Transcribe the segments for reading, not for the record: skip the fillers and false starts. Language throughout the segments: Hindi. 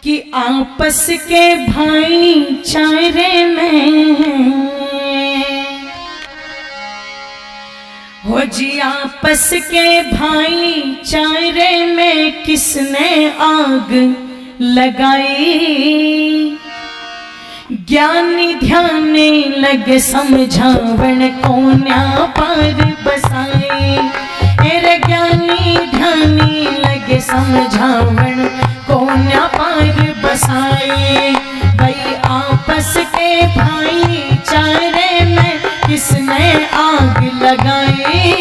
कि आपस के भाईचारे में हो जी, आपस के भाईचारे में किसने आग लगाई। ज्ञानी ध्याने लगे समझावण कोन्या पार बसाई। अरे ज्ञानी ध्यानी लगे समझावण कोन्या पार बसाई। भाई आपस के भाईचारे में किसने आग लगाई।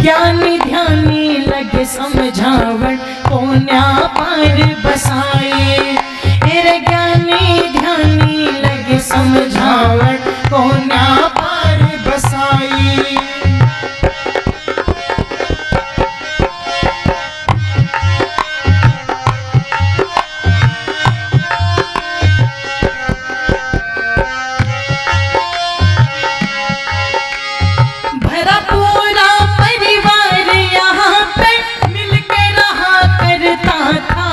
ज्ञानी ध्यानी लगे समझावण कोन्या पार बसाई। अरे ज्ञानी ध्यानी लगे समझावण कोन्या पार बसाई। भरा पूरा परिवार यहाँ पे मिलकर रहा करता था।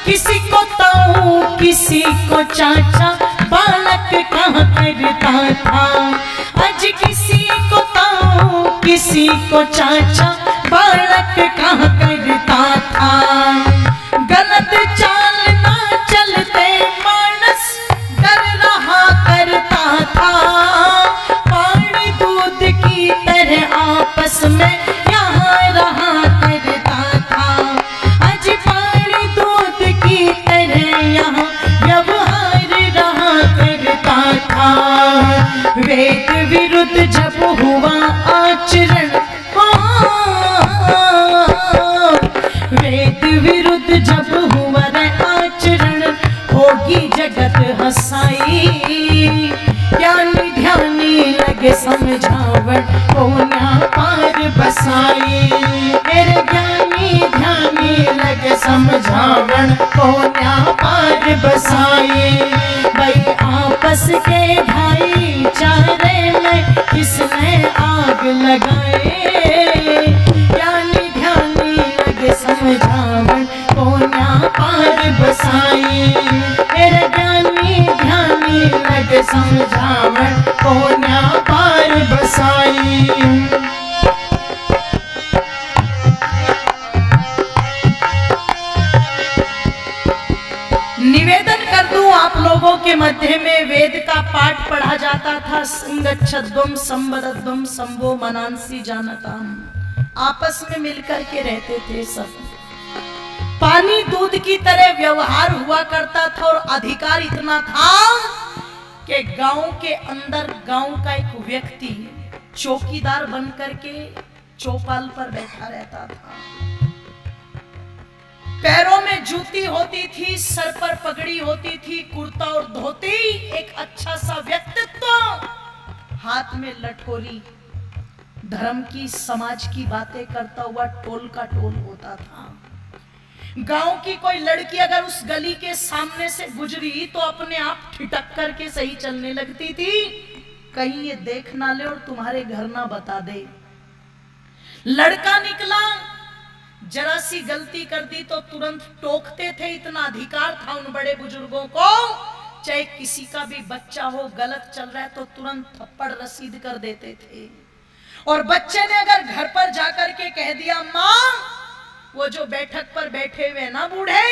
किसी को ताऊ किसी को चाचा बालक कहाँ करता था। आज किसी को ताऊ किसी को चाचा बालक कहाँ करता था। गलत चाल ना चलते मानस डर रहा करता था। पानी दूध की तरह आपस में यहाँ रहा करता था। आज पानी दूध की तरह यहाँ व्यवहार रहा करता था। वेद विरुद्ध जब हुआ आचरण, वेद विरुद्ध जब हुआ रे आचरण, होगी जगत हसाई। ज्ञानी ध्यानी लगे समझावण कोन्या पार बसाई। मेरे ज्ञानी ध्यानी लगे समझावण कोन्या पार बसाई। भाई आपस के भाईचारे में किसने आग लगाए। ज्ञानी ध्यानी लगे समझावण कोन्या पार बसाई। मेरे ज्ञानी ध्यानी लगे समझावण कोन्या पार बसाई। निवेदन कर दूं आप लोगों के मध्य में वेद का पाठ पढ़ा जाता था। संगच्छध्वम संवदध्वम संभो मनांसी जानताम। आपस में मिलकर के रहते थे सब। पानी दूध की तरह व्यवहार हुआ करता था और अधिकार इतना था कि गांव के अंदर गांव का एक व्यक्ति चौकीदार बनकर के चौपाल पर बैठा रहता था। पैरों में जूती होती थी, सर पर पगड़ी होती थी, कुर्ता और धोती, एक अच्छा सा व्यक्तित्व, हाथ में लठोरी, धर्म की समाज की बातें करता हुआ टोल का टोल होता था। गांव की कोई लड़की अगर उस गली के सामने से गुजरी तो अपने आप ठिठक करके सही चलने लगती थी, कहीं ये देख ना ले और तुम्हारे घर ना बता दे। लड़का निकला, जरा सी गलती कर दी तो तुरंत टोकते थे, इतना अधिकार था उन बड़े बुजुर्गों को। चाहे किसी का भी बच्चा हो गलत चल रहा है तो तुरंत थप्पड़ रसीद कर देते थे। और बच्चे ने अगर घर पर जाकर के कह दिया, माँ वो जो बैठक पर बैठे हुए ना बूढ़े,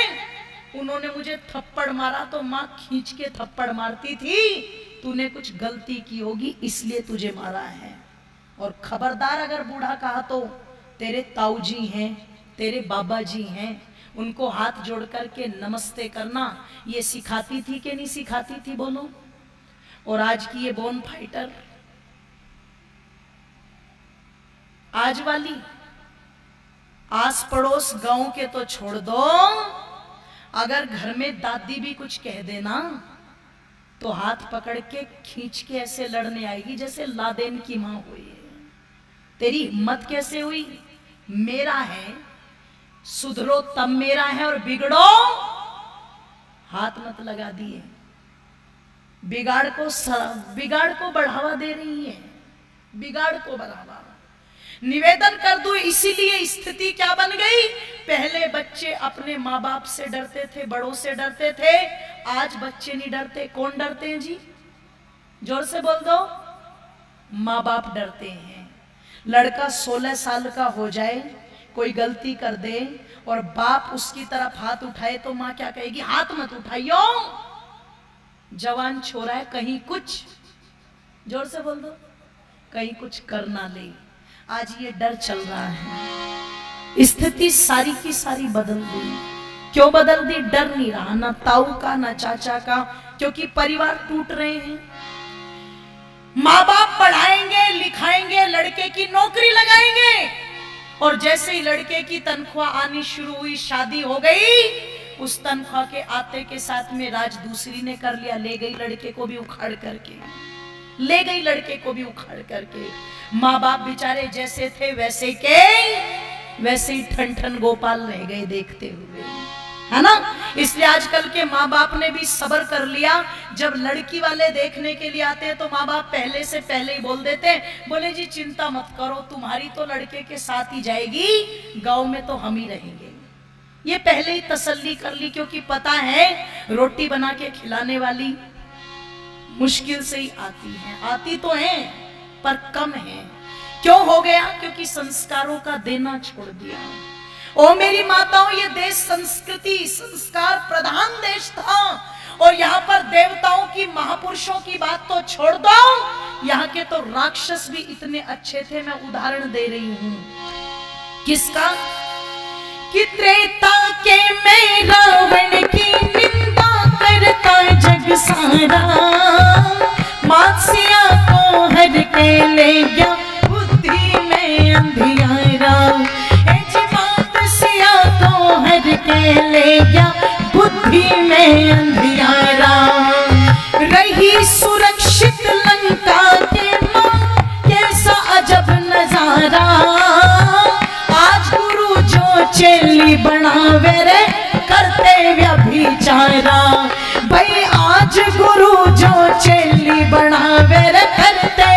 उन्होंने मुझे थप्पड़ मारा, तो माँ खींच के थप्पड़ मारती थी, तूने कुछ गलती की होगी इसलिए तुझे मारा है। और खबरदार अगर बूढ़ा कहा तो तेरे ताऊ जी हैं, तेरे बाबा जी हैं, उनको हाथ जोड़ करके नमस्ते करना, ये सिखाती थी कि नहीं सिखाती थी बोलो। और आज की ये बोन फाइटर, आज वाली आस पड़ोस गांव के तो छोड़ दो, अगर घर में दादी भी कुछ कह देना तो हाथ पकड़ के खींच के ऐसे लड़ने आएगी जैसे लादेन की मां हुई है। तेरी हिम्मत कैसे हुई, मेरा है, सुधरो तब मेरा है और बिगड़ो हाथ मत लगा दिए। बिगाड़ को बढ़ावा दे रही है, बिगाड़ को बढ़ावा। निवेदन कर दूं, इसीलिए स्थिति क्या बन गई। पहले बच्चे अपने माँ बाप से डरते थे, बड़ों से डरते थे, आज बच्चे नहीं डरते। कौन डरते हैं जी? जोर से बोल दो। माँ बाप डरते हैं। लड़का 16 साल का हो जाए, कोई गलती कर दे और बाप उसकी तरफ हाथ उठाए तो माँ क्या कहेगी? हाथ मत उठाइयो, जवान छोरा है, कहीं कुछ, जोर से बोल दो, कहीं कुछ कर ना ले। आज ये डर चल रहा है। स्थिति सारी की सारी बदल दी। क्यों बदल दी? डर नहीं रहा, ना ताऊ का ना चाचा का, क्योंकि परिवार टूट रहे हैं। माँ बाप पढ़ाएंगे लिखाएंगे, लड़के की नौकरी लगाएंगे, और जैसे ही लड़के की तनख्वाह आनी शुरू हुई, शादी हो गई, उस तनख्वाह के आते के साथ में राज दूसरी ने कर लिया, ले गई लड़के को भी उखाड़ करके, ले गई लड़के को भी उखाड़ करके। माँ बाप बेचारे जैसे थे वैसे के वैसे ही ठन ठन गोपाल रह गए देखते हुए, है ना। इसलिए आजकल के माँ बाप ने भी सब्र कर लिया। जब लड़की वाले देखने के लिए आते हैं तो माँ बाप पहले से पहले ही बोल देते हैं, बोले जी चिंता मत करो, तुम्हारी तो लड़के के साथ ही जाएगी, गांव में तो हम ही रहेंगे। ये पहले ही तसल्ली कर ली, क्योंकि पता है रोटी बना के खिलाने वाली मुश्किल से ही आती है। आती तो है पर कम है। क्यों हो गया? क्योंकि संस्कारों का देना छोड़ दिया। ओ मेरी माताओं, ये देश संस्कृति संस्कार प्रधान देश था, और यहाँ पर देवताओं की महापुरुषों की बात तो छोड़ दो, यहाँ के तो राक्षस भी इतने अच्छे थे। मैं उदाहरण दे रही हूँ। किसका? कि त्रेता के में रावण की निंदा करता जग सारा, मात्स्या को हर के ले गया बुद्धि में अंधियारा, हर के ले गया बुद्धि में अंधियारा। रही सुरक्षित लंका के मां, कैसा अजब नजारा, आज गुरु जो चेली बनावे रे करते व्यभिचारा। भाई आज गुरु जो चेली बनावे रे करते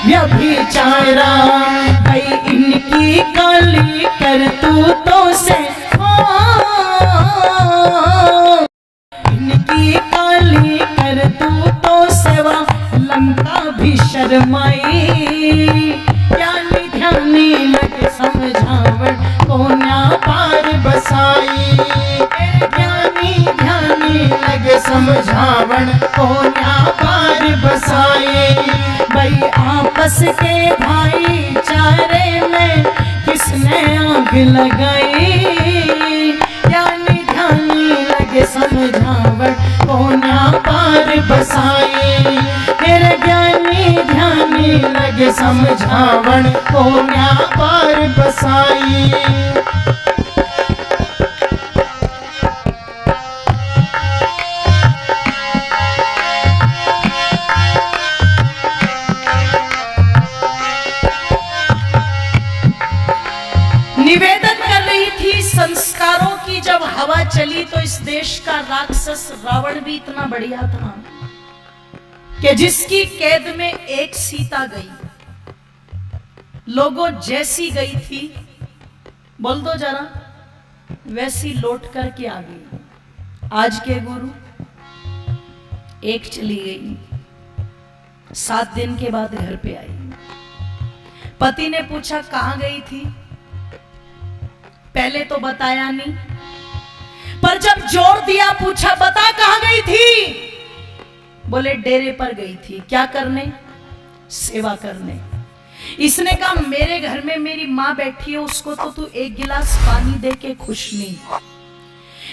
व्यभिचारा। भाई इनकी काली करतूतों से, इनकी काली करतूतों से वह लंका भी शर्माई। ज्ञानी ध्यानी लग समझावट को न्या पार बसाई, ज्ञानी ध्यानी लग समझावट को न्या पार बसाई। भाई आपस के भाईचारे में किसने आग लगाई, ज्ञानी ध्यानी लगे समझावट को न्या पार बसाई। मेरे ज्ञानी ध्यानी लगे समझावट को न्या पार बसाई। निवेदन कर रही थी संस्कारों की। जब हवा चली तो इस देश का राक्षस रावण भी इतना बढ़िया था कि जिसकी कैद में एक सीता गई, लोगों जैसी गई थी, बोल दो जरा, वैसी लौट करके आ गई। आज के गुरु एक चली गई, 7 दिन के बाद घर पे आई। पति ने पूछा कहां गई थी? पहले तो बताया नहीं, पर जब जोर दिया पूछा बता कहां गई थी? बोले डेरे पर गई थी। क्या करने? सेवा करने। इसने कहा मेरे घर में मेरी माँ बैठी है, उसको तो तू एक गिलास पानी दे के खुश नहीं।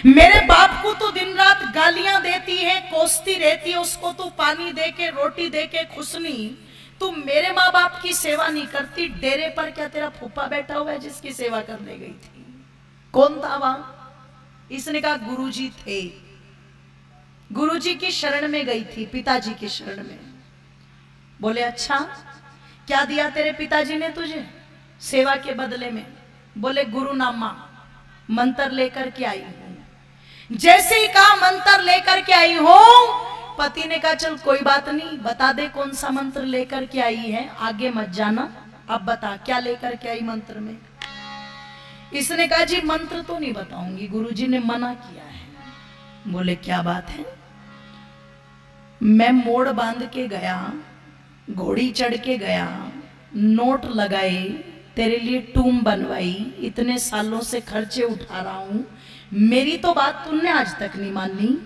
मेरे बाप को तो दिन रात गालियां देती है, कोसती रहती है, उसको तू पानी दे के रोटी दे के खुश नहीं। तू मेरे माँ बाप की सेवा नहीं करती। डेरे पर क्या तेरा फूफा बैठा हुआ है जिसकी सेवा करने गई थी? कौन था वहां? इसने कहा गुरुजी थे, गुरुजी की शरण में गई थी, पिताजी की शरण में। बोले अच्छा, क्या दिया तेरे पिताजी ने तुझे सेवा के बदले में? बोले गुरुनामा मंत्र लेकर के आई हूं। जैसे ही कहा मंत्र लेकर के आई हूं, पति ने कहा चल कोई बात नहीं, बता दे कौन सा मंत्र लेकर के आई है, आगे मत जाना, अब बता क्या लेकर के आई मंत्र में। इसने कहा जी मंत्र तो नहीं बताऊंगी, गुरुजी ने मना किया है। बोले क्या बात है। मैं मोड़ बांध के गया, घोड़ी चढ़ के गया, नोट लगाए, तेरे लिए टूम बनवाई, इतने सालों से खर्चे उठा रहा हूं, मेरी तो बात तूने आज तक नहीं मानी।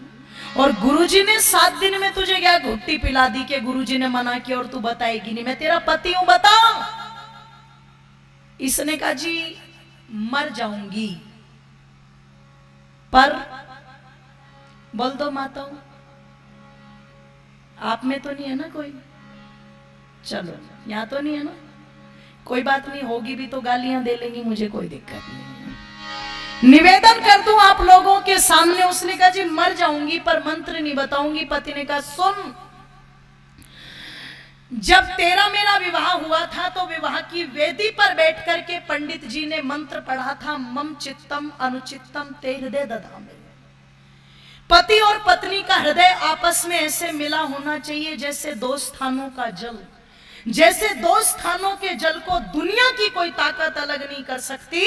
और गुरुजी ने 7 दिन में तुझे क्या घुट्टी पिला दी कि गुरुजी ने मना किया और तू बताएगी नहीं, मैं तेरा पति हूं, बता। इसने कहा जी मर जाऊंगी, पर बोल दो माताओं आप में तो नहीं है ना कोई, चलो यहां तो नहीं है ना, कोई बात नहीं, होगी भी तो गालियां दे लेंगी, मुझे कोई दिक्कत नहीं है। निवेदन कर दूं आप लोगों के सामने। उसने कहा जी मर जाऊंगी पर मंत्र नहीं बताऊंगी। पति ने कहा सुन, जब तेरा मेरा विवाह हुआ था तो विवाह की वेदी पर बैठ करके पंडित जी ने मंत्र पढ़ा था, मम चित्तम अनुचित्तम ते हृदय दधामे। पति और पत्नी का हृदय आपस में ऐसे मिला होना चाहिए जैसे 2 स्थानों का जल, जैसे 2 स्थानों के जल को दुनिया की कोई ताकत अलग नहीं कर सकती,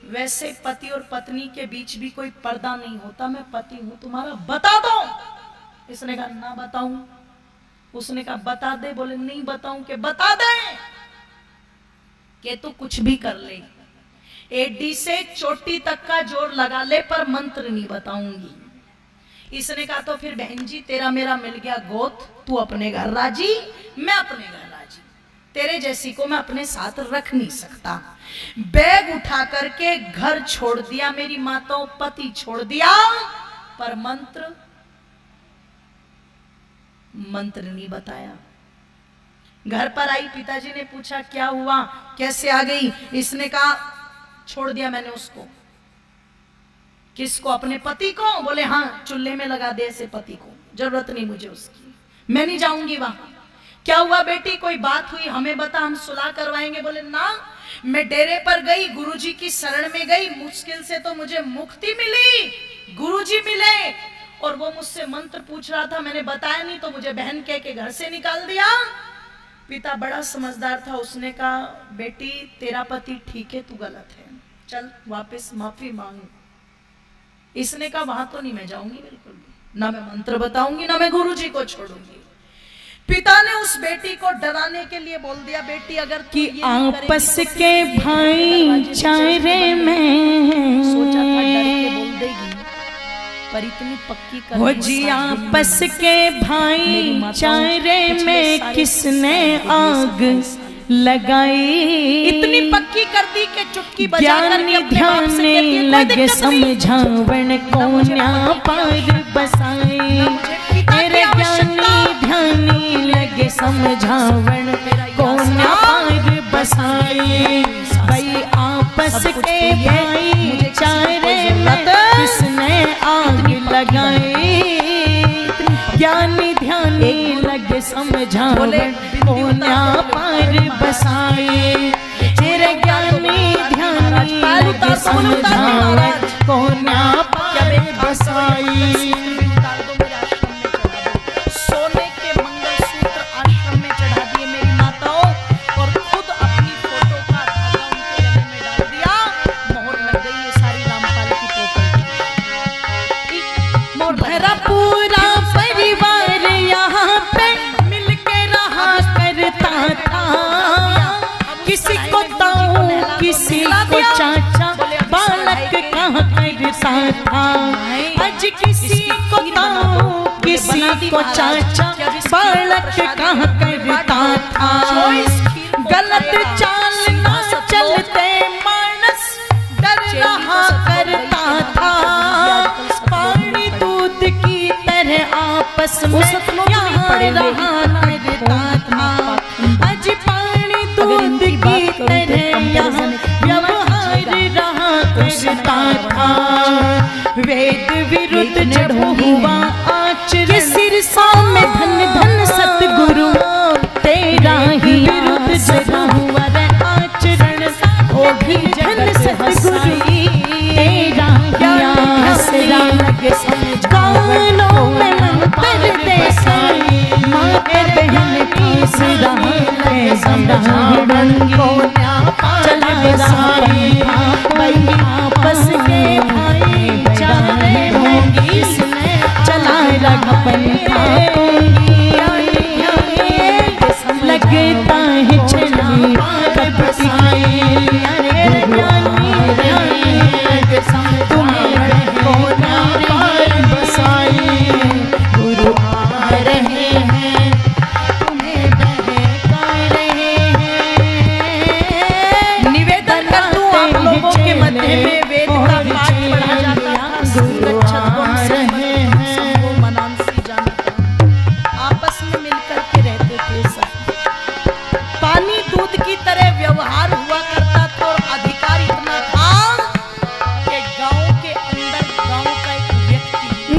वैसे पति और पत्नी के बीच भी कोई पर्दा नहीं होता। मैं पति हूं तुम्हारा, बता दो। इसने कहा ना बताऊं। उसने कहा बता दे। बोले नहीं बताऊं। के बता दे कि तू कुछ भी कर ले, एडी से चोटी तक का जोर लगा ले, पर मंत्र नहीं बताऊंगी। इसने कहा तो फिर बहन जी तेरा मेरा मिल गया गोत, तू अपने घर राजी, मैं अपने घर राजी, तेरे जैसी को मैं अपने साथ रख नहीं सकता। बैग उठा करके घर छोड़ दिया, मेरी माताओं पति छोड़ दिया, पर मंत्र नहीं बताया। घर पर आई, पिताजी ने पूछा क्या हुआ, कैसे आ गई। इसने कहा छोड़ दिया मैंने उसको। किसको? अपने पति को। बोले हाँ, चूल्हे में लगा दे ऐसे पति को, जरूरत नहीं मुझे उसकी, मैं नहीं जाऊंगी वहां। क्या हुआ बेटी, कोई बात हुई हमें बता, हम सुलह करवाएंगे। बोले ना, मैं डेरे पर गई, गुरुजी की शरण में गई, मुश्किल से तो मुझे मुक्ति मिली, गुरुजी मिले और वो मुझसे मंत्र पूछ रहा था, मैंने बताया नहीं तो मुझे बहन कह के घर से निकाल दिया। पिता बड़ा समझदार था, उसने कहा बेटी तेरा पति ठीक है, तू गलत है, चल वापस माफी मांग। इसने कहा वहां तो नहीं मैं जाऊंगी बिल्कुल भी, ना मैं मंत्र बताऊंगी, ना मैं गुरुजी को छोड़ूंगी। पिता ने उस बेटी को डराने के लिए बोल दिया, बेटी अगर कि आपस के भाईचारे में, सोचा था डर के बोल देगी, पर इतनी पक्की कर हो जी आपस के भाईचारे में किसने आग लगाई। इतनी पक्की कर दी कि चुटकी बजा करके ध्यान लगे समझावण को न्या पार बसाए। तेरे ज्ञानी ध्यानी लगे समझावण को न्या पार बसाए। भाई आपस के भाईचारे में किसने आग लगाई। ज्ञानी ध्यानी लगे समझावण को न्या पार बसाए। तेरे ज्ञानी ध्यानी लगे समझावण को न्या पार बसाए। सोने के मंगलसूत्र आश्रम में चढ़ा दिए मेरी माताओं, और खुद अपनी फोटो का धागा उनके गले में डाल दिया। मोहर लग गई, ये सारी रामपाल की प्रॉपर्टी। मेरा पूरा परिवार यहाँ पे मिलके रहा करता था। किसी को ताऊ किसी को चाचा, बालक कहाँ करता था। आज किसी को ताऊ किसी को चाचा, बालक कहाँ करता था। गलत चाल ना चलते मानस डर रहा करता था। पानी दूध की तरह आपस में यहाँ रहा करता था। आज पानी दूध की तरह यहाँ व्यवहार रहा करता था। वेद विरुद्ध जड़ हुआ आचरण, सिरसा में धन धन सतगुरु तेरा ही विरुद्ध जड़ हुआ आचरण। हो भी धन सतगुरु तेरा आसरा लगे कानों में मंत्र देसाई। माँ बहन की सदा है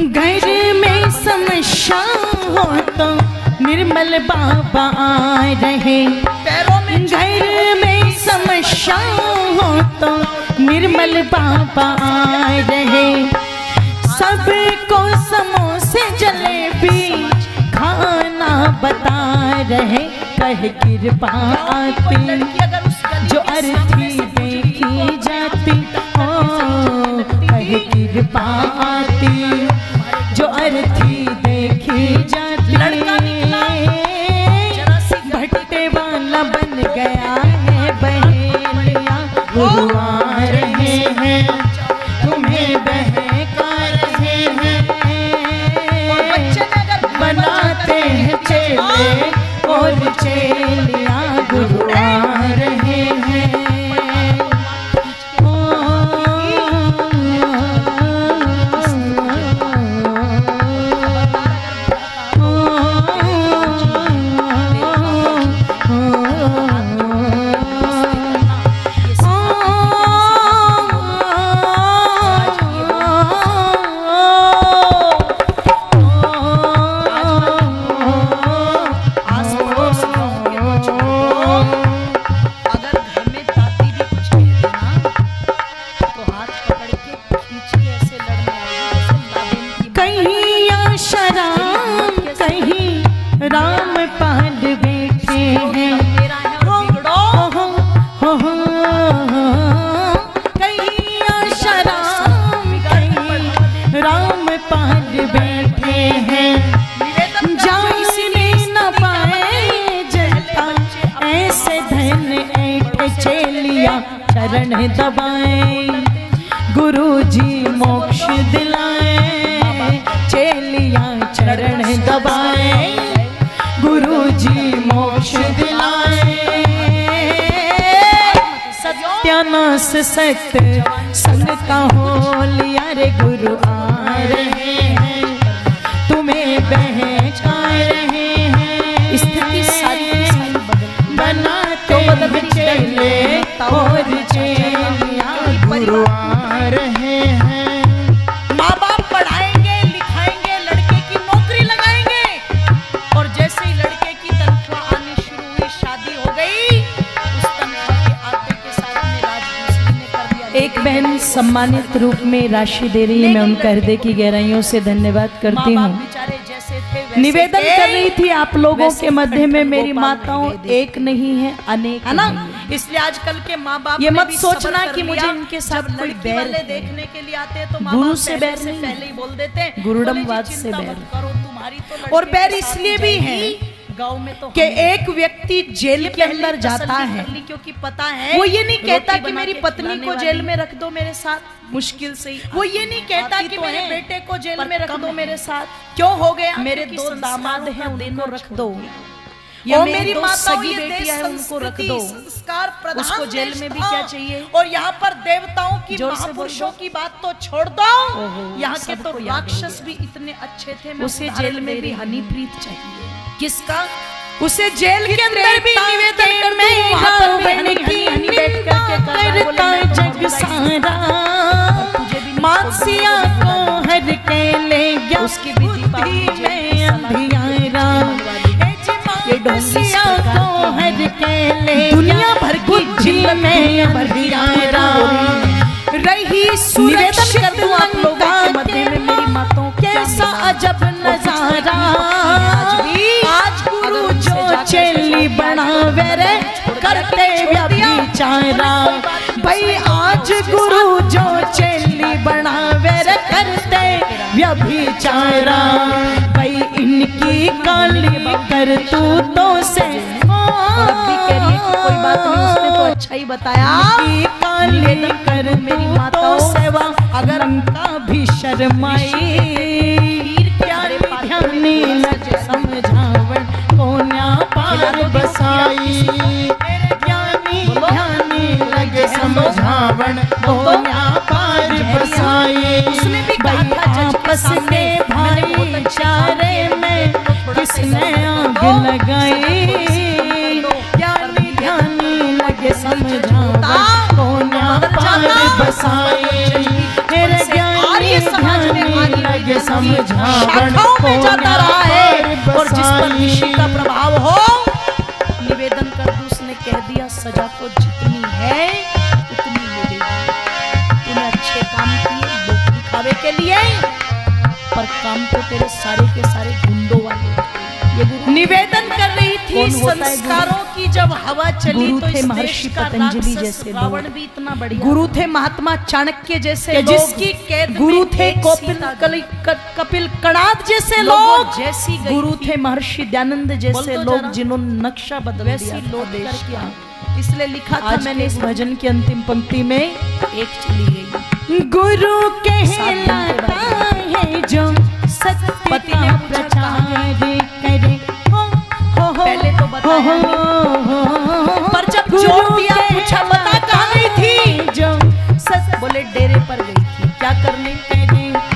घर में समस्या हो तो निर्मल बाबा आ रहे। पैरों में घर में समस्या हो तो निर्मल बाबा आ रहे। सबको समोसे जलेबी खाना बता रहे। कह कृपा आती जो अर्थी देखी जाती हो, कह कृपा आती जो अर्थी देखी जाती। भट्टे वाला बन गया है बहेलिया, गुरु आ रहे हैं तुम्हें बहका रहे हैं। बनाते हैं चेले और चेलिया, गुरु आ रहे हैं। राम पाल बैठे हैं, कहीं आशाराम कहीं राम पाल बैठे हैं। जाने न पाए जलता ऐसे धन ऐठे चेलिया चरण दबाए। गुरु जी मोक्ष दिलाए चेलिया चरण दबाए। गुरु जी मोक्ष दिलाए। सत्यानाश सत्य संग का हो लिया रे, गुरु आ रहे हैं तुम्हें बहका रहे हैं। स्थिति सारी बनाते हैं चेले और चेलिया, गुरु आ रहे हैं। माँ बाप पढ़ाएंगे लिखाएंगे, लड़के की नौकरी लगाएंगे, और जैसे ही लड़के की तनख्वाह आनी शुरू हुई, शादी हो गई, उस तनख्वाह के आते के साथ में राजमिस्त्री ने कर दिया। एक बहन सम्मानित रूप में राशि दे रही है, मैं उनका हृदय की गहराइयों से धन्यवाद करती हूँ। बेचारे जैसे थे वैसे निवेदन थे। कर रही थी आप लोगों के मध्य में मेरी गोपाल माताओं दे दे। एक नहीं है अनेक है ना, हैं। इसलिए आजकल के माँ बाप ये ने मत भी सोचना सब्र कर कि मुझे लिया। इनके साथ जब कोई लड़की बैर वाले है। देखने के लिए आते हैं तो माँ गुरु बाप से पहले बैर से नहीं। पहले ही बोल देते हैं, गुरुडमवाद बोले जी, से चिंता बैर। मत करो, तुम्हारी तो लड़के और बैर के साथ इसलिए भी जाएगी। है गांव में तो कि एक व्यक्ति जेल के पहले अंदर जाता तसल्ली है, कर ली, क्योंकि पता है वो ये नहीं कहता रोटी कि बना मेरी के पत्नी खिलाने को वाली जेल में रख दो मेरे साथ, मुश्किल से ही वो ये नहीं कहता आती कि तो मेरे है, बेटे को जेल पर में रख कम दो है। मेरे साथ, क्यों हो गया? मेरे क्योंकि दो संस्कारों दामाद हैं का उनको देना रख छोड़ दो, दिया। या और मेरी मेरी दो माताओं सगी ये देश बेटियां हैं उनको रख संस्कृति, दो। संस्कार प्रधान उसको जेल देश में भी था। क्या चाहिए? और यहाँ पर देवताओं की जोर से बोल महापुरुषों दो। की बात तो छोड़ दो, ओहो, यहाँ के तो सबको याद हो राक्षस गया। भी इतने अच्छे थे। मैं उसे उदाहरण जेल में दे भी रही हूँ। हनीप्रीत चाहिए। किसका? उसे जेल के अंदर भी निवेदन कर मैं वहाँ पर भी रावण हनी की हनी बैठ निंदा करके कर रहा है, बोले करता मैं तो जग मरूंगा ही। सारा। तुझे भी नहीं मानसिया छोड़ूंगा, को हर के ले गया उसकी भी दीपावली बुद्धि में जैसी अंधियारा। ये ढोंगी मानसिया इस प्रकार को की हर के ले दुनिया भर की बुद्धि जिल्लत में दुनिया भर की अंधियारा। रही निवेदन कर दूं आप लोगों के मध्य में मेरी माताओं को क्या कैसा मिला? अजब नजारा। आज भी आज गुरु अगर उनसे जो जाकर चेली बनावे रे करते व्यभिचारा। भाई आज गुरु जो चेली बनावे रे करते व्यभिचारा। भाई इनकी काली करतूतों से और अब भी कह रही है कि कोई बात नहीं, उसने तो अच्छा ही बताया। इनकी काली कर मेरी माताओं सेवा अगर उनका भी शर्माई। ध्यानी लग समझावन कोन्या पार बसाई। ज्ञानी ध्यानी लग समझावन कोन्या पार बसाई। उसने भी कहा था जज के आपस सामने, में भाईचारे में किसने आग लगाई। ज्ञानी ध्यानी लगे समझावा कोन्या पार बसाई। मेरे ज्ञानी ध्यानी लगे लगे समझावन शाखाओं में जाता रहा है को और जिस पर बसाई। ऋषि का प्रभाव हो, निवेदन कर दूं, उसने कह दिया सजा तो जितनी है उतनी मिलेगी। तूने अच्छे काम किए लोक दिखावे के लिए, पर काम तो तेरे सारे के सारे गुंडों वाले थे। ये गुरु निवेदन कर रही थी कौन होता है गुरु? संस्कारों की जब हवा चली गुरु तो थे इस महर्षि देश का पतंजलि राक्षस जैसे लोग। रावण भी इतना बढ़िया गुरु थे महात्मा चाणक्य जैसे कि लोग, जिसकी कैद में गुरु थे एक सीता कपिल कणाद जैसे लोगों लोग, जैसी गई गुरु थी। थे महर्षि दयानंद बोल जैसे तो लोग जरा। जिन्होंने नक्शा बदल वैसी दिया था लौट देश कर का। क्या। इसलिए लिखा था आज मैंने इस भजन की अंतिम पंक्ति में, एक चली गई। गुरु कहलाता है जो सत्य पति का ने पूछा प्रचार करे, हो पहले तो बताया नहीं। पर जब जोर दिया पूछा बता कहाँ गई थी, जो सत्य बोले डेरे पर गई थी। क्या करने?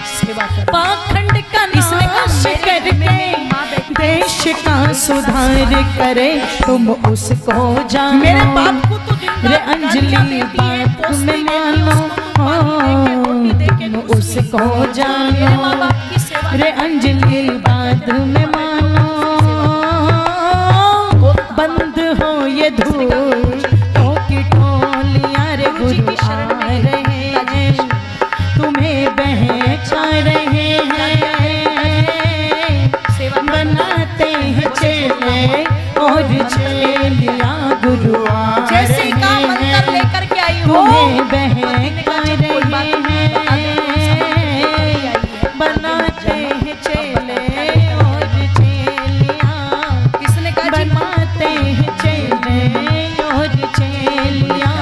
सेवा करने। पाखंड का इसने कहा, नाश मेरे घर करके में माँ बैठी है, देश का सुधार करे, तुम उसको जानो। मेरे बाप को तो दिन रे रात अंजलि गालियाँ देती है, बात पोसती में रहती है, मानो, उसको पानी देके, रोटी देके तुम खुश उसको रहती है। मेरे माँ जानो। बाप की सेवा रे अंजलि बात में मानो, बंद हो ये धूलों की टोलियां, रे गुरु जी गुरु की शरण आ में रहे हैं, तुम्हें बहका रहे हैं, सेवा बनाते हैं चेले और चेलियां, गुरु आ जैसे रहे का मंत्र हैं, लेकर के आई हो, तुम्हें पति ने कहा, बहका "चल कोई बात रहे नहीं, बता दे, कौन सा मंत्र लेकर के आई है?" बनाते हैं चेले और चेलियां, किसने कहा जी? बनाते हैं चेले और चेलियां,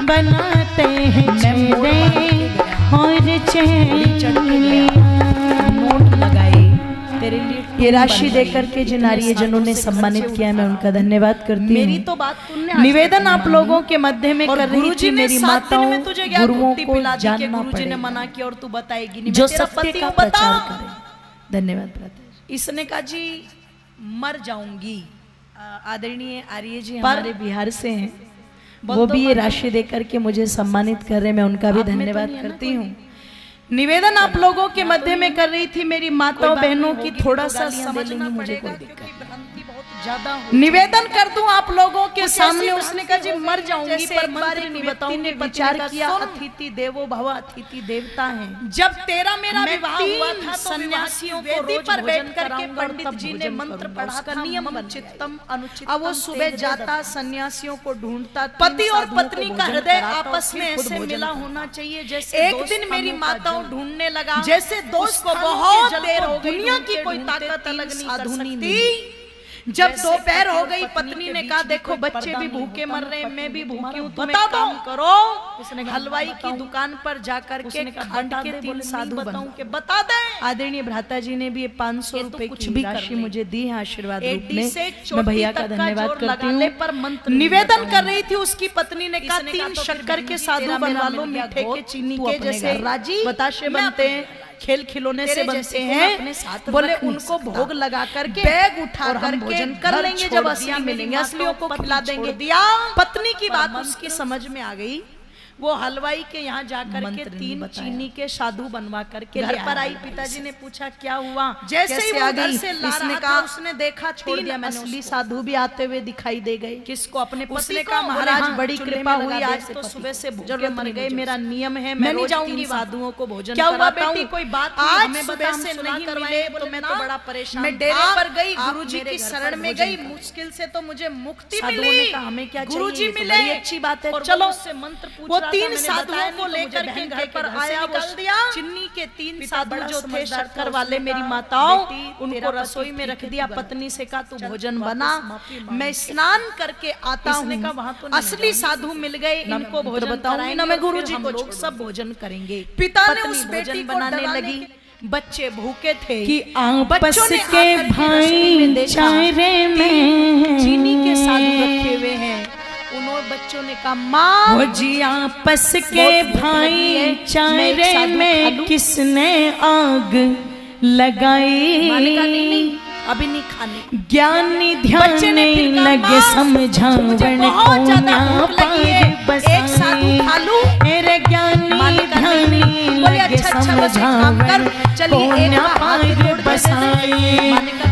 बनाते हैं चेले और चेलियां। नोट लगाए तेरे लिए। ये राशि देकर के जिन नारियजनों ने सम्मानित किया, मैं उनका धन्यवाद करती मेरी हूँ। तो बात तूने आज निवेदन तक आप मानी। लोगों के मध्य में और कर रही गुरुजी थी, ने मेरी 7 दिन माताओं में तुझे क्या गुरुओं गुत्ती को पिला दी कि जानना गुरुजी ने पड़ेगा, मना किया और तू बताएगी नहीं। जो मैं तेरा सत्य पति का हूँ, बता। प्रचार करे। धन्यवाद ब्रदर। इसने कहा जी मर जाऊंगी। आदरणीय आर्य जी पर- हमारे बिहार से हैं, बोल वो दो भी ये मत। राशि देकर के मुझे सम्मानित कर रहे हैं, मैं उनका भी आप में तो धन्यवाद नहीं है ना करती हूँ। निवेदन आप लोगों के मध्य में कर रही थी, मेरी माताओं बहनों की थोड़ा सा समझ लेंगी, मुझे कोई दिक्कत नहीं। भ्रांति बहुत ज्यादा हो। निवेदन कर दूं आप लोगों के कुछ सामने, ऐसी उसने कहा जी मर जाऊंगी, जैसे पर एक बार मंत्र एक नहीं व्यक्ति बताऊंगी, ने विचार विचार किया सुन। अतिथि देवो भव, अतिथि देवता हैं। जब तेरा मेरा मैं विवाह 3 हुआ था तो सन्यासियों विवाह को की वेदी रोज पर भोजन बैठ करके कराऊंगा और पंडित तब जी ने भोजन मंत्र करूंगा, पढ़ा उसका था, नियम मम बन गया। चित्तम अनुचित्तम अब वो सुबह तेज जाता दत्तम। सन्यासियों को ढूंढता, पति और साधुओं को पत्नी का भोजन हृदय कराता, आपस फिर में खुद ऐसे भोजन मिला करता। होना चाहिए जैसे एक दो दिन मेरी स्थानों का माताओं जल। ढूंढने लगा, जैसे दो उसको स्थानों के बहुत जल देर को हो गई, दुनिया की ढूंढते कोई ढूंढते ताकत तीन अलग नहीं साधु कर नहीं सकती। मिली। जब जैसे दोपहर हो पति गई, और पत्नी पत्नी ने के कहा बीच में देखो कोई बच्चे पर्दा भी नहीं भूखे होता, मर रहे हैं, पति मैं भी तुम्हारा भूखी हूँ, बता तुम एक दो। काम करो, उसने कहा, हलवाई की बताऊं। दुकान पर जाकर के उसने कहा, खाट बता के दे, 3 बोले, साधु नहीं बताऊं बनवाओ। कि बता दे। आदरणीय भ्राता जी ने भी ये 500 ये तो रुपए कुछ की भी कर राशि ले। मुझे दी है आशीर्वाद रूप एडी में, से मैं चोटी भैया तक का का धन्यवाद जोर करती लगा ले, हूँ। पर मंत्र नहीं निवेदन बताऊंगी। कर रही थी, उसकी पत्नी ने कहा इसने कहा, 3 तो फिर शक्कर के बहन जी, साधु तेरा बनवा मेरा लो, मिल गया, मीठे के बहुत चीनी तू के अपने जैसे घर राजी, बताशे मैं बनते अपने हैं, खेल खिलौने से तेरे बनते जैसे को मैं अपने साथ हैं, बोले रख नहीं उनको सकता। भोग लगा करके बैग उठा और हम करके भोजन कर घर लेंगे, छोड़ जब दिया, असली मेरी मिलेंगे माँ असलियों को को पति खिला छोड़ देंगे। दिया। पत्नी की पर बात मंत्र- उसकी समझ में आ गई, वो हलवाई के यहाँ जाकर के मंत्र नहीं 3 बताया। चीनी के साधु बनवा करके घर ले पर आई, पिताजी ने पूछा क्या हुआ, जैसे ही कैसे वो आ घर गई, से ला इसने रहा कहा था, उसने देखा छोड़ 3 दिया, मैंने असली उसको। साधु भी आते हुए दिखाई दे गए। किसको? अपने पति उसने को? कहा बोले, महाराज हाँ, बड़ी चूल्हे कृपा में हुई, लगा दे आज से तो पति सुबह से को। भूखे जरूरत मर नहीं गए, मुझे मेरा उसकी। नियम है, मैं मैं नहीं रोज जाऊंगी 3 वहाँ। साधुओं को भोजन क्या हुआ कराता बेटी, हूँ। कोई बात नहीं, आज हमें सुबह बता, से हम सुना नहीं करवाएंगे। मिले, बोले, तो मैं ना, तो बड़ा परेशान मैं डेरे था। पर गई, आप गुरुजी मेरे की घर शरण पर में भोजन गई, करो। मुश्किल से तो मुझे मुक्ति साधुओं मिली। ने कहा हमें क्या चाहिए, गुरुजी ये तो मिले, बड़ी अच्छी बात है, और चलो। वो मुझसे मंत्र पूछ वो रहा था, 3 मैंने साधुओं बताया को नहीं, तो लेकर मुझे के बहन घर के पर घर से आया, निकाल वो दिया। चिन्नी के 3 पिता साधु बड़ा जो थे समझदार था, शक्कर वाले, उसने मेरी कहा, माताओं, बेटी, उनको तेरा रसोई पति में ठीक रख है, दिया, तू बना। पत्नी से कहा तू चल, भोजन वापस बना, माफी मांग मैं के। स्नान करके आता इसने हूँ। कहा, वहाँ तो नहीं असली जाऊंगी। साधु मिल गए, ना इनको मैं भोजन बताऊंगी, कराएंगे, ना मैं और फिर गुरुजी हम को लोग छोड़ सब दूंगी। भोजन करेंगे। पिता ने पत्नी उस बेटी भोजन को बनाने डराने लगी, के- बच्चे भूखे थे कि बच्चों आपस ने के आकर के रसोई में देखा, भाईचारे में चीनी के साधु रखे हुए हैं। उन्होंने बच्चों ने कहा माँ, हो जी आपस के बहुत भूख लगी है, मैं एक भाईचारे साधु खा में लूं? किसने आग लगाई। माने कहा नहीं नहीं अभी नहीं खाने। ज्ञानी बच्चे ने फिर ध्यान कहा, लगे माँ, मुझे समझावन बहुत ज्यादा कोना भूख लगी है, पार एक साधु खा लूं? मेरे ज्ञानी माने कहा, नहीं, ध्यानी बोले अच्छा अच्छा बस एक काम कर, चलिए एक हाथ जोड़ के बसाई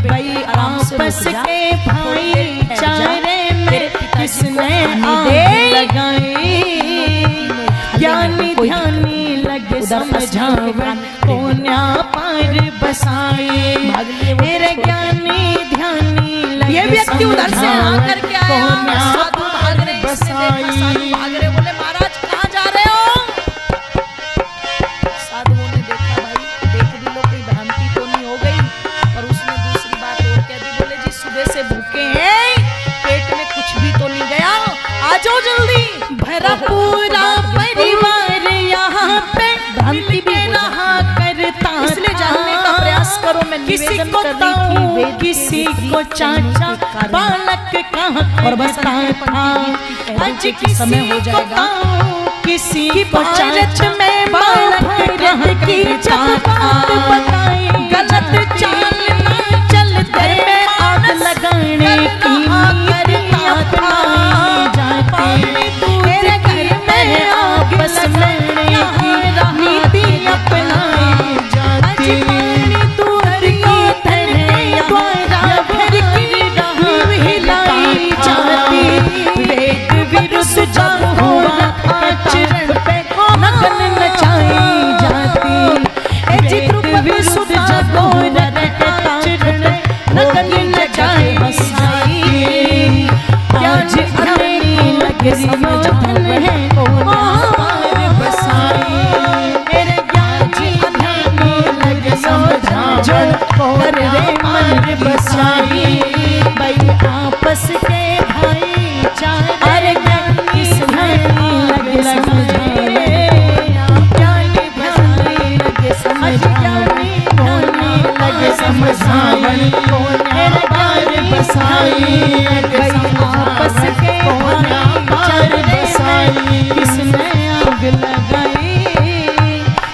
भाई आपस के भाईचारे में किसने आग लगाई ज्ञानी ध्यानी लगे समझावन कोन्या पर बसाई मेरे ज्ञानी ध्यानी लगे ये व्यक्ति उधर से आकर के आया, साधु भाग रहे, इसने देखा साधु भाग रहे, बोले महाराज कहाँ जा रहे हो? साधुओं ने देखा भाई देख भी लो कहीं भ्रांति तो नहीं हो गई, पर उसने दूसरी बात और कह दी, बोले जी सुबह से भूखे हैं, पेट में कुछ भी तो नहीं गया, आ जाओ जल्दी। भरा पूरा परिवार यहाँ पे भ्रांति भी हो रहा करता इसलिए जानने का प्रयास करो, मैं किसी निवेदन को कर रही थी ताऊ वेद किसी के को चाचा कारण। बालक कहाँ और बस करता था आज के समय हो जाएगा किसी को चाचा में बालक की जब बात बताई गलत चाल ना चलते में आग लगाने की अपनाई जाती तेरे घर में आपस में नीति अपनाई जाती दूर को धने द्वारा भर की हिलाई जाती वेद विरुद्ध जब हुआ आचरण पे नगन नचाई जाती वेद विरुद्ध जब हुआ आचरण नगन नचाई बसाई आज अग्नि लगे समझन है पार बसाई मेरे ज्ञान जी अग्नि लगे समझन कर रे मन बसाई भाई आपस के भाईचारे किसने लगे समझाए ज्ञानी भाई लगे समझाए कोने लगे समझाए मेरे पार बसाई भाई आपस के भाईचारे बसाई किसने आग लगाई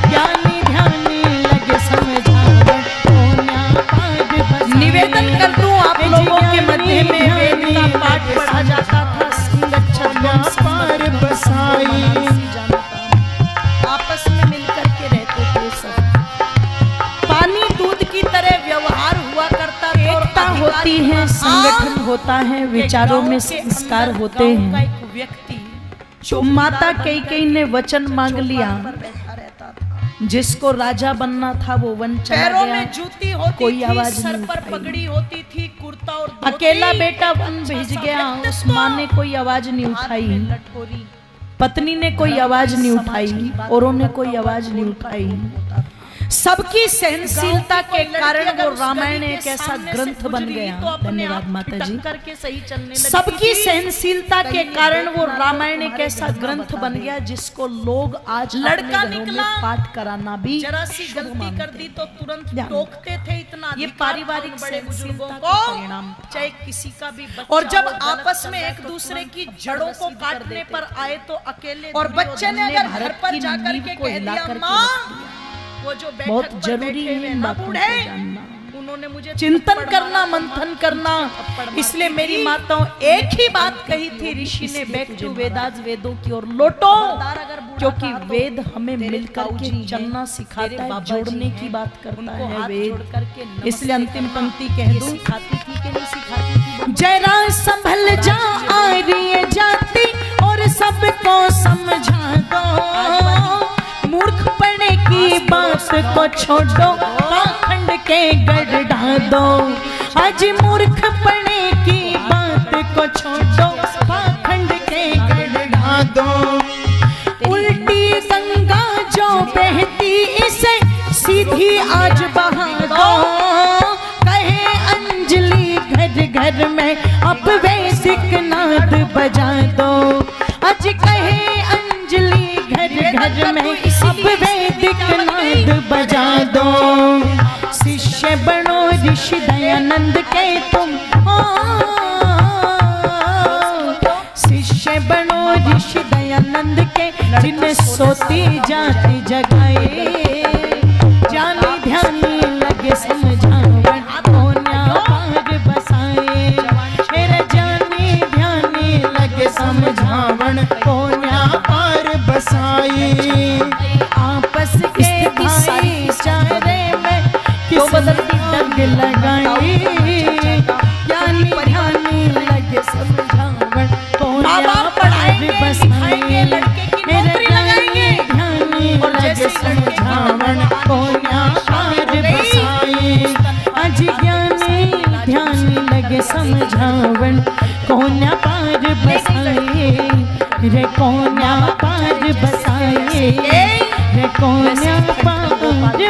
ज्ञानी ध्यानी लगे समझाए कोन्या पार बसाई निवेदन कर दूं आप लोगों के मध्य में वेद का पाठ पढ़ा जाता था, पार बसाई आपस में मिलकर के रहते थे सब, पानी दूध की तरह व्यवहार हुआ करता था, एकता होती है संगठन होता है विचारों में संस्कार होते हैं एक व्यक्ति जो माता कैकेयी ने वचन मांग लिया बैठा रहता था, जिसको राजा बनना था वो वन चला पैरों गया में जूती होती कोई थी, आवाज सर नहीं पर उठाई। पगड़ी होती थी, कुर्ता और धोती, अकेला बेटा वन अच्छा भेज सा गया उस व्यक्तित्व, माँ ने कोई आवाज नहीं हाथ उठाई में लठोरी, पत्नी ने कोई आवाज नहीं उठाई औरों ने कोई आवाज नहीं उठाई सबकी सहनशीलता के कारण वो रामायण एक ऐसा ग्रंथ बन गया धन्यवाद माता जी करके सही चलने लगी सबकी थी। सहनशीलता के कारण वो रामायण एक ऐसा ग्रंथ बन गया जिसको लोग आज लड़का अपने घरों में निकला, पाठ कराना भी जरा सी शुभ गलती मानते कर दी तो तुरंत ध्यान टोकते थे, इतना ये अधिकार पारिवारिक बड़े बुजुर्गों सहनशीलता को, का परिणाम था। चाहे किसी का भी बच्चा और जब हो, गलत आपस कर में जाए एक तो दूसरे तुरंत की जड़ों को रसीद कर काटने देते पर आए तो अकेले और दुर्योधन बच्चे ने ने अगर घर भारत पर की जाकर नींव के को कह हिला दिया करके माँ रख दिया। वो जो बैठक बहुत पर जरूरी बैठे है हुए इन ना बातों को बूढ़े, जानना उन्होंने मुझे चिंतन थप्पड़ करना मारा, मंथन करना थप्पड़ मारती इसलिए मेरी थी। माताओं एक ही बात कही थी ऋषि ने बैक टू वेदास वेदों की ओर लौटो अगर बूढ़ा क्योंकि था तो वेद हमें तेरे मिलकर ताऊ जी के हैं, चलना तेरे सिखाता है बाबा जोड़ने जी की हैं, बात करता उनको है हाथ वेद जोड़ करके नमस्ते इसलिए अंतिम करना पंक्ति कह ये दूं सिखाती थी कि नहीं सिखाती थी? जरा संभल जा आर्य जाति और सबको समझा दो मूर्ख पने की बात को छोड़ो पाखंड के गढ़ ढा दो आज मूर्ख पने की बात को छोड़ो पाखंड के गढ़ ढा दो उल्टी गंगा जो बहती इसे सीधी आज बहा दो कहे अंजलि घर घर में अब वैदिक नाद बजा दो आज कहे अंजलि घर घर में अब वैदिक नाद बजा दो शिष्य बनो ऋषि दयानंद के तुम शिष्य बनो ऋषि दयानंद के जिन्हें सोती जाति जगाए जानी ध्यानी लगे समझावन कोन्या पार बसाए मेरे जानी ध्यानी लगे समझावन कोन्या पार बसाई आपस के बदलती डग लगाई ज्ञानी ध्यानी लगे समझावन माँ बाप पढ़ाएंगे लिखाएंगे लड़के की नौकरी लगाएंगे ध्यानी और जैसे लगे ही लड़के समझावन कोया पार बसाए आज ज्ञानी ध्यानी लगे समझावन कोन्या पार बसाए रे कोन्या पार बसाए रे कोन्या पार